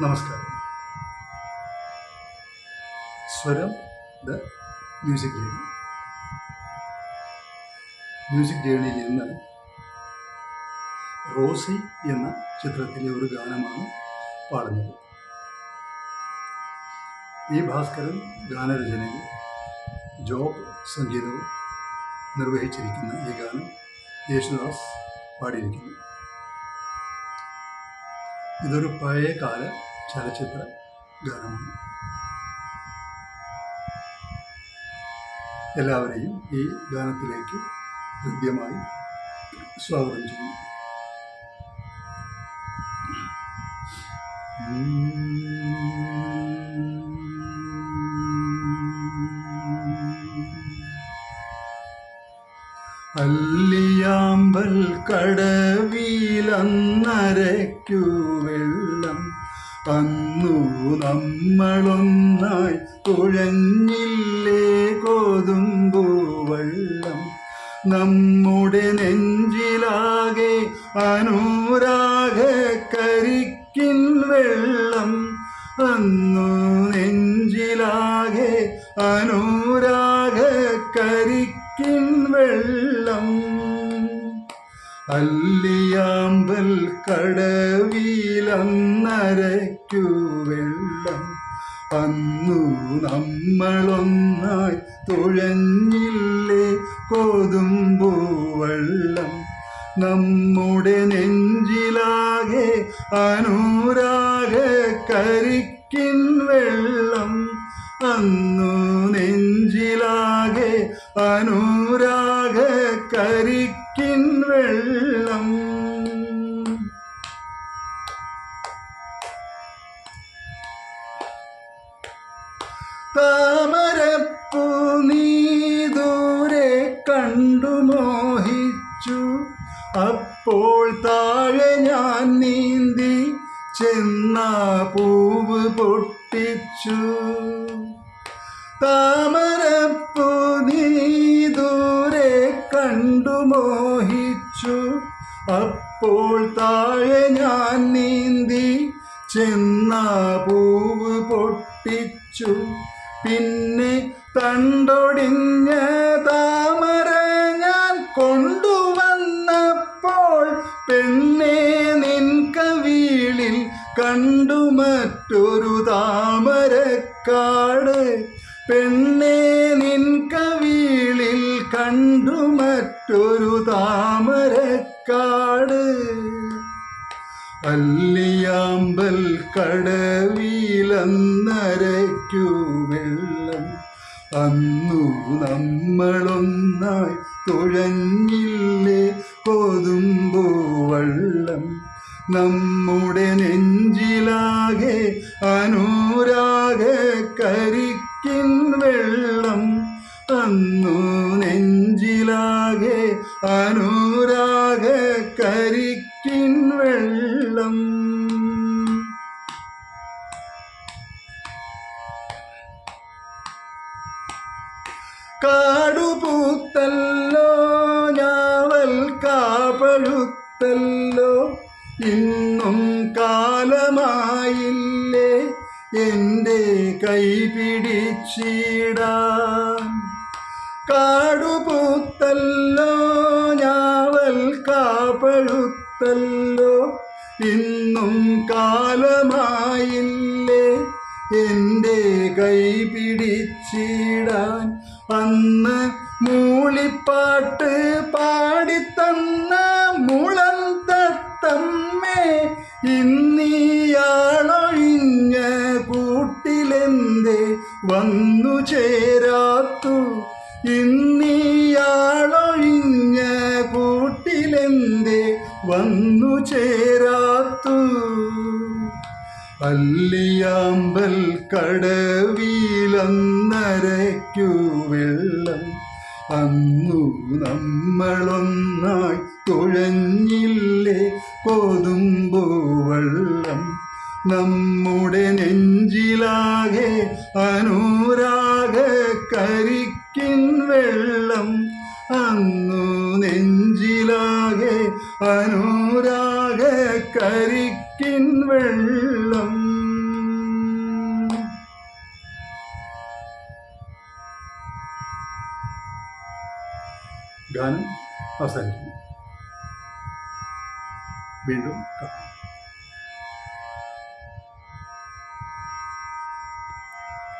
നമസ്കാരം. സ്വരം the music journey. Music ജേണിയിൽ ഇന്ന് റോസി എന്ന ചിത്രത്തിലെ ഒരു ഗാനമാണ് പാടുന്നത്. പി ഭാസ്കരൻ ഗാനരചനയും ജോബ് സംഗീതവും നിർവഹിച്ചിരിക്കുന്ന ഈ ഗാനം യേശുദാസ് പാടിയിരിക്കുന്നു. ഇതൊരു പഴയകാല ചലച്ചിത്ര ഗാനമാണ്. എല്ലാവരെയും ഈ ഗാനത്തിലേക്ക് ഹൃദ്യമായി സ്വാഗതം ചെയ്യുന്നു. അല്ലിയാമ്പൽ കടവിലന്നരയ്ക്കു വെള്ളം, അന്നു നമ്മളൊന്നായി തുഴഞ്ഞില്ലേ കോതുമ്പൂ വെള്ളം. നമ്മുടെ നെഞ്ചിലാകെ അനുരാഗ കരിക്കിൻ വെള്ളം, അന്നു നെഞ്ചിലാകെ അനുരാഗ കരിക്കിൻ വെള്ളം. അല്ലിയാമ്പൽ കടവിലന്നരയ്ക്കു വെള്ളം, അന്നു നമ്മളൊന്നായി തുഴഞ്ഞില്ലേ കോതുമ്പൂ വെള്ളം. നമ്മുടെ നെഞ്ചിലാകെ അനുരാഗ കരിക്കിൻ വെള്ളം, അന്നു നെഞ്ചിലാകെ അനുരാഗ കരിക്കിൻ വെള്ളം. താമരപ്പൂ നീ ദൂരെ കണ്ടു മോഹിച്ചു, അപ്പോൾ താഴെ ഞാൻ നീന്തി ചെന്ന പൂവ് പൊട്ടിച്ചു. താമരപ്പൂ നീ ദൂരെ കണ്ടു മോഹിച്ചു, അപ്പോൾ താഴെ ഞാൻ നീന്തി ചെന്ന പൂവ് പൊട്ടിച്ചു. പിന്നെ തണ്ടൊടിഞ്ഞ താമര ഞാൻ കൊണ്ടുവന്നപ്പോൾ, പെണ്ണേ നിൻ കവിളിൽ കണ്ടു മറ്റൊരു താമരക്കാട്. പെണ്ണേ നിൻ കവിളിൽ കണ്ടു മറ്റൊരു താമരക്കാട്. അല്ലിയാമ്പൽ കടവിലന്നരയ്ക്കു വെള്ളം, അന്നു നമ്മളൊന്നായി തുഴഞ്ഞില്ലേ കോതുമ്പൂ വെള്ളം. നമ്മുടെ നെഞ്ചിലാകെ അനുരാഗ കരിക്കിൻ വെള്ളം, അന്നു നെഞ്ചിലാകെ അനുരാഗ കരിക്കിൻ വെള്ളം. കാടുപൂത്തല്ലോ ഞാവൽ കാപഴുത്തല്ലോ, ഇന്നും കാലമായില്ലേ എൻ്റെ കൈ പിടിച്ചിടാൻ. കാടുപൂത്തല്ലോ ഞാവൽ കാപഴുത്തല്ലോ, ഇന്നും കാലമായില്ലേ എൻ്റെ കൈ പിടിച്ചിടാൻ. അന്ന് മൂളിപ്പാട്ട് പാടിത്തന്ന മുളം തത്തമ്മേ, ഇന്നിയാളൊഴിഞ്ഞ കൂട്ടിലെന്തേ വന്നു ചേരാത്തു. ഇന്നിയാളൊഴിഞ്ഞ കൂട്ടിലെന്തേ വന്നു ചേരാത്തു. അല്ലിയാമ്പൽ കടവിലന്നരയ്ക്കു വെള്ളം, അന്നു നമ്മളൊന്നായി തുഴഞ്ഞില്ലേ കോതുമ്പൂ വെള്ളം. നമ്മുടെ നെഞ്ചിലാകെ അനുരാഗ കരിക്കിൻ വെള്ളം, അന്നു നെഞ്ചിലാകെ അനുരാഗ കരിക്കിൻ വെള്ളം. ഗാനം അവസാനിക്കുന്നു. വീണ്ടും കാണാം.